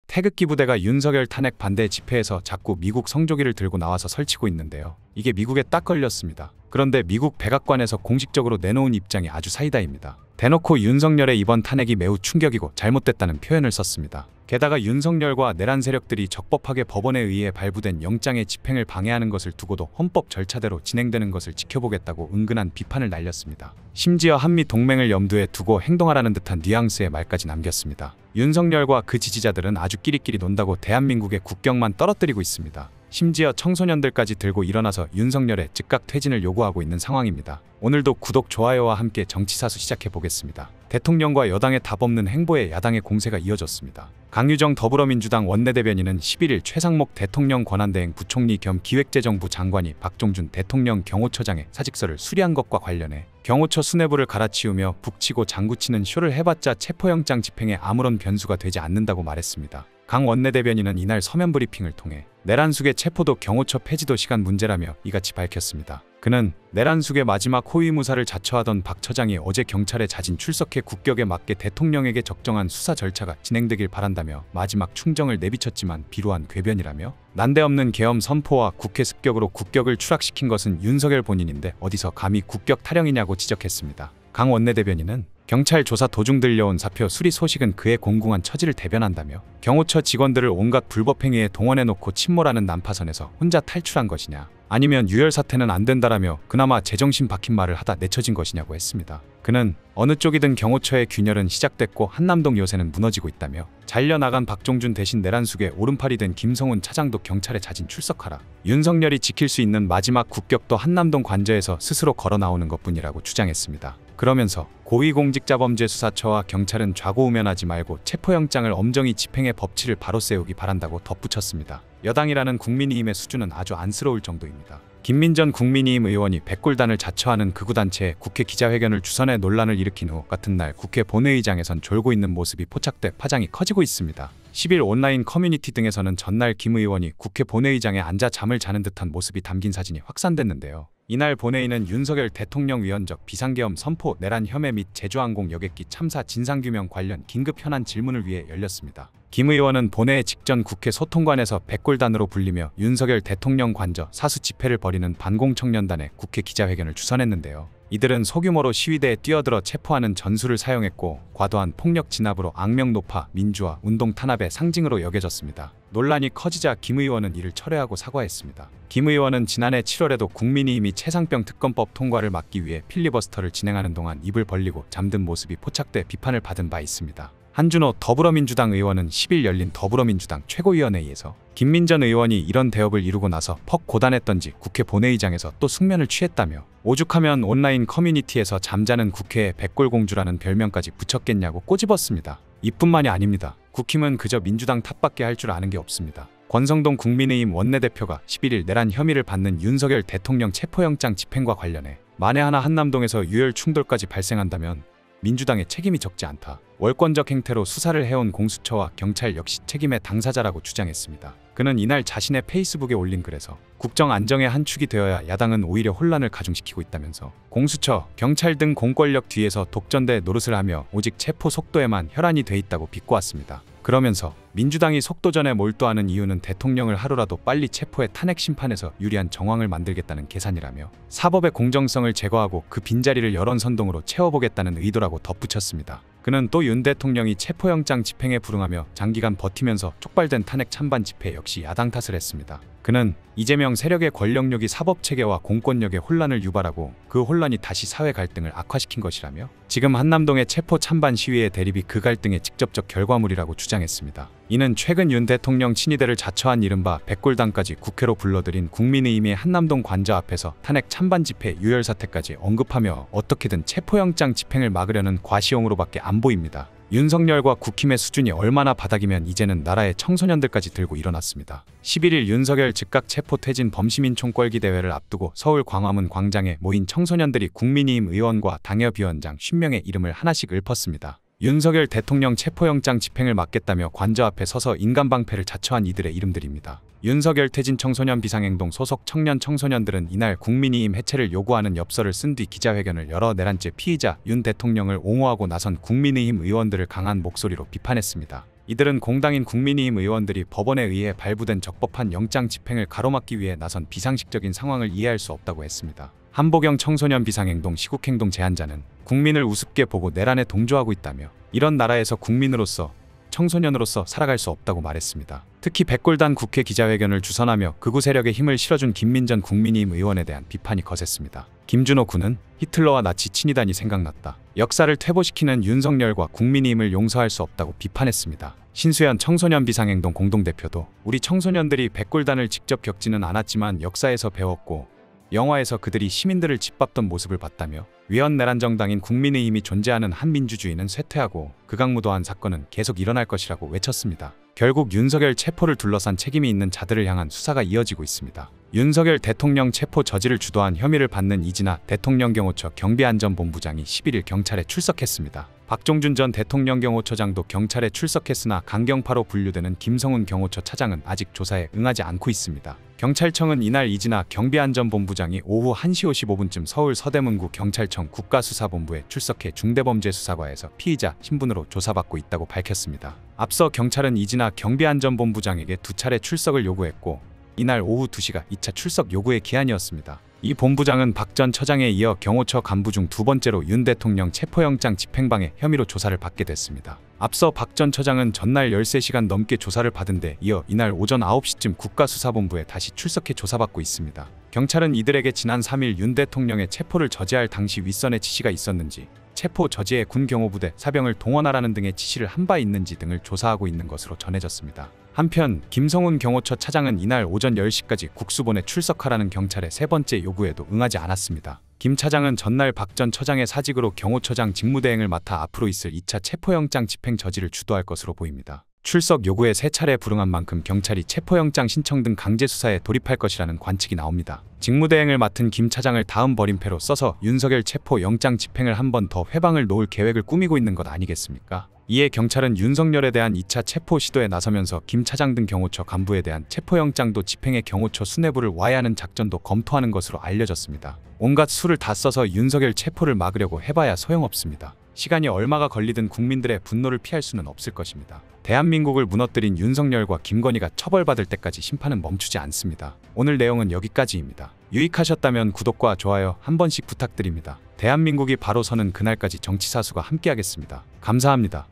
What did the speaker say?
태극기 부대가 윤석열 탄핵 반대 집회에서 자꾸 미국 성조기를 들고 나와서 설치고 있는데요. 이게 미국에 딱 걸렸습니다. 그런데 미국 백악관에서 공식적으로 내놓은 입장이 아주 사이다입니다. 대놓고 윤석열의 이번 탄핵이 매우 충격이고 잘못됐다는 표현을 썼습니다. 게다가 윤석열과 내란 세력들이 적법하게 법원에 의해 발부된 영장의 집행을 방해하는 것을 두고도 헌법 절차대로 진행되는 것을 지켜보겠다고 은근한 비판을 날렸습니다. 심지어 한미 동맹을 염두에 두고 행동하라는 듯한 뉘앙스의 말까지 남겼습니다. 윤석열과 그 지지자들은 아주 끼리끼리 논다고 대한민국의 국격만 떨어뜨리고 있습니다. 심지어 청소년들까지 들고 일어나서 윤석열의 즉각 퇴진을 요구하고 있는 상황입니다. 오늘도 구독, 좋아요와 함께 정치사수 시작해보겠습니다. 대통령과 여당의 답없는 행보에 야당의 공세가 이어졌습니다. 강유정 더불어민주당 원내대변인은 11일 최상목 대통령 권한대행 부총리 겸 기획재정부 장관이 박종준 대통령 경호처장의 사직서를 수리한 것과 관련해 경호처 수뇌부를 갈아치우며 북치고 장구치는 쇼를 해봤자 체포영장 집행에 아무런 변수가 되지 않는다고 말했습니다. 강 원내대변인은 이날 서면 브리핑을 통해 내란숙의 체포도 경호처 폐지도 시간 문제라며 이같이 밝혔습니다. 그는 내란숙의 마지막 호위무사를 자처하던 박 처장이 어제 경찰에 자진 출석해 국격에 맞게 대통령에게 적정한 수사 절차가 진행되길 바란다며 마지막 충정을 내비쳤지만 비루한 궤변이라며 난데없는 계엄 선포와 국회 습격으로 국격을 추락시킨 것은 윤석열 본인인데 어디서 감히 국격 타령이냐고 지적했습니다. 강 원내대변인은 경찰 조사 도중 들려온 사표 수리 소식은 그의 공공한 처지를 대변한다며 경호처 직원들을 온갖 불법행위에 동원해놓고 침몰하는 난파선에서 혼자 탈출한 것이냐, 아니면 유혈 사태는 안 된다라며 그나마 제정신 박힌 말을 하다 내쳐진 것이냐고 했습니다. 그는 어느 쪽이든 경호처의 균열은 시작됐고 한남동 요새는 무너지고 있다며 잘려나간 박종준 대신 내란숙의 오른팔이 된 김성훈 차장도 경찰에 자진 출석하라, 윤석열이 지킬 수 있는 마지막 국격도 한남동 관저에서 스스로 걸어 나오는 것뿐이라고 주장했습니다. 그러면서 고위공직자범죄수사처와 경찰은 좌고우면하지 말고 체포영장을 엄정히 집행해 법치를 바로 세우기 바란다고 덧붙였습니다. 여당이라는 국민의힘의 수준은 아주 안쓰러울 정도입니다. 김민전 국민의힘 의원이 백골단을 자처하는 극우단체에 국회 기자회견을 주선해 논란을 일으킨 후 같은 날 국회 본회의장에선 졸고 있는 모습이 포착돼 파장이 커지고 있습니다. 10일 온라인 커뮤니티 등에서는 전날 김 의원이 국회 본회의장에 앉아 잠을 자는 듯한 모습이 담긴 사진이 확산됐는데요. 이날 본회의는 윤석열 대통령 위헌적 비상계엄 선포, 내란 혐의 및 제주항공 여객기 참사 진상규명 관련 긴급 현안 질문을 위해 열렸습니다. 김 의원은 본회의 직전 국회 소통관에서 백골단으로 불리며 윤석열 대통령 관저 사수 집회를 벌이는 반공청년단의 국회 기자회견을 주선했는데요. 이들은 소규모로 시위대에 뛰어들어 체포하는 전술을 사용했고 과도한 폭력 진압으로 악명 높아 민주화, 운동 탄압의 상징으로 여겨졌습니다. 논란이 커지자 김 의원은 이를 철회하고 사과했습니다. 김 의원은 지난해 7월에도 국민의힘이 최상병 특검법 통과를 막기 위해 필리버스터를 진행하는 동안 입을 벌리고 잠든 모습이 포착돼 비판을 받은 바 있습니다. 한준호 더불어민주당 의원은 10일 열린 더불어민주당 최고위원회의에서 김민전 의원이 이런 대업을 이루고 나서 퍽 고단했던지 국회 본회의장에서 또 숙면을 취했다며 오죽하면 온라인 커뮤니티에서 잠자는 국회의 백골공주라는 별명까지 붙였겠냐고 꼬집었습니다. 이뿐만이 아닙니다. 국힘은 그저 민주당 탓밖에 할 줄 아는 게 없습니다. 권성동 국민의힘 원내대표가 11일 내란 혐의를 받는 윤석열 대통령 체포영장 집행과 관련해 만에 하나 한남동에서 유혈 충돌까지 발생한다면 민주당의 책임이 적지 않다, 월권적 행태로 수사를 해온 공수처와 경찰 역시 책임의 당사자라고 주장했습니다. 그는 이날 자신의 페이스북에 올린 글에서 국정 안정의 한 축이 되어야 야당은 오히려 혼란을 가중시키고 있다면서 공수처, 경찰 등 공권력 뒤에서 독전대 노릇을 하며 오직 체포 속도에만 혈안이 돼 있다고 비꼬았습니다. 그러면서 민주당이 속도전에 몰두하는 이유는 대통령을 하루라도 빨리 체포해 탄핵 심판에서 유리한 정황을 만들겠다는 계산이라며 사법의 공정성을 제거하고 그 빈자리를 여론 선동으로 채워보겠다는 의도라고 덧붙였습니다. 그는 또 윤 대통령이 체포영장 집행에 불응하며 장기간 버티면서 촉발된 탄핵 찬반 집회 역시 야당 탓을 했습니다. 그는 이재명 세력의 권력욕이 사법체계와 공권력의 혼란을 유발하고 그 혼란이 다시 사회 갈등을 악화시킨 것이라며 지금 한남동의 체포 찬반 시위의 대립이 그 갈등의 직접적 결과물이라고 주장했습니다. 이는 최근 윤 대통령 친위대를 자처한 이른바 백골단까지 국회로 불러들인 국민의힘의 한남동 관저 앞에서 탄핵 찬반 집회 유혈 사태까지 언급하며 어떻게든 체포영장 집행을 막으려는 과시용으로밖에 안 보입니다. 윤석열과 국힘의 수준이 얼마나 바닥이면 이제는 나라의 청소년들까지 들고 일어났습니다. 11일 윤석열 즉각 체포 퇴진 범시민 총궐기 대회를 앞두고 서울 광화문 광장에 모인 청소년들이 국민의힘 의원과 당협위원장 50명의 이름을 하나씩 읊었습니다. 윤석열 대통령 체포영장 집행을 막겠다며 관저 앞에 서서 인간방패를 자처한 이들의 이름들입니다. 윤석열 퇴진 청소년 비상행동 소속 청년들은 이날 국민의힘 해체를 요구하는 엽서를 쓴 뒤 기자회견을 열어 내란죄 피의자 윤 대통령을 옹호하고 나선 국민의힘 의원들을 강한 목소리로 비판했습니다. 이들은 공당인 국민의힘 의원들이 법원에 의해 발부된 적법한 영장 집행을 가로막기 위해 나선 비상식적인 상황을 이해할 수 없다고 했습니다. 한보경 청소년 비상행동 시국행동 제안자는 국민을 우습게 보고 내란에 동조하고 있다며 이런 나라에서 국민으로서 청소년으로서 살아갈 수 없다고 말했습니다. 특히 백골단 국회 기자회견을 주선하며 극우 세력에 힘을 실어준 김민전 국민의힘 의원에 대한 비판이 거셌습니다. 김준호 군은 히틀러와 나치 친위단이 생각났다. 역사를 퇴보시키는 윤석열과 국민의힘을 용서할 수 없다고 비판했습니다. 신수연 청소년 비상행동 공동대표도 우리 청소년들이 백골단을 직접 겪지는 않았지만 역사에서 배웠고 영화에서 그들이 시민들을 짓밟던 모습을 봤다며 위헌 내란 정당인 국민의힘이 존재하는 한민주주의는 쇠퇴하고 극악무도한 사건은 계속 일어날 것이라고 외쳤습니다. 결국 윤석열 체포를 둘러싼 책임이 있는 자들을 향한 수사가 이어지고 있습니다. 윤석열 대통령 체포 저지를 주도한 혐의를 받는 이진아 대통령경호처 경비안전본부장이 11일 경찰에 출석했습니다. 박종준 전 대통령경호처장도 경찰에 출석했으나 강경파로 분류되는 김성훈 경호처 차장은 아직 조사에 응하지 않고 있습니다. 경찰청은 이날 이진아 경비안전본부장이 오후 1시 55분쯤 서울 서대문구 경찰청 국가수사본부에 출석해 중대범죄수사과에서 피의자 신분으로 조사받고 있다고 밝혔습니다. 앞서 경찰은 이진아 경비안전본부장에게 2차례 출석을 요구했고 이날 오후 2시가 2차 출석 요구의 기한이었습니다. 이 본부장은 박 전 처장에 이어 경호처 간부 중 2번째로 윤 대통령 체포영장 집행방해 혐의로 조사를 받게 됐습니다. 앞서 박 전 처장은 전날 13시간 넘게 조사를 받은 데 이어 이날 오전 9시쯤 국가수사본부에 다시 출석해 조사받고 있습니다. 경찰은 이들에게 지난 3일 윤 대통령의 체포를 저지할 당시 윗선의 지시가 있었는지, 체포 저지에 군 경호부대 사병을 동원하라는 등의 지시를 한 바 있는지 등을 조사하고 있는 것으로 전해졌습니다. 한편 김성훈 경호처 차장은 이날 오전 10시까지 국수본에 출석하라는 경찰의 3번째 요구에도 응하지 않았습니다. 김 차장은 전날 박 전 처장의 사직으로 경호처장 직무대행을 맡아 앞으로 있을 2차 체포영장 집행 저지를 주도할 것으로 보입니다. 출석 요구에 3차례 불응한 만큼 경찰이 체포영장 신청 등 강제수사에 돌입할 것이라는 관측이 나옵니다. 직무대행을 맡은 김 차장을 다음 버림패로 써서 윤석열 체포영장 집행을 한 번 더 회방을 놓을 계획을 꾸미고 있는 것 아니겠습니까? 이에 경찰은 윤석열에 대한 2차 체포 시도에 나서면서 김 차장 등 경호처 간부에 대한 체포영장도 집행해 경호처 수뇌부를 와해하는 작전도 검토하는 것으로 알려졌습니다. 온갖 수를 다 써서 윤석열 체포를 막으려고 해봐야 소용없습니다. 시간이 얼마가 걸리든 국민들의 분노를 피할 수는 없을 것입니다. 대한민국을 무너뜨린 윤석열과 김건희가 처벌받을 때까지 심판은 멈추지 않습니다. 오늘 내용은 여기까지입니다. 유익하셨다면 구독과 좋아요 한 번씩 부탁드립니다. 대한민국이 바로 서는 그날까지 정치사수가 함께하겠습니다. 감사합니다.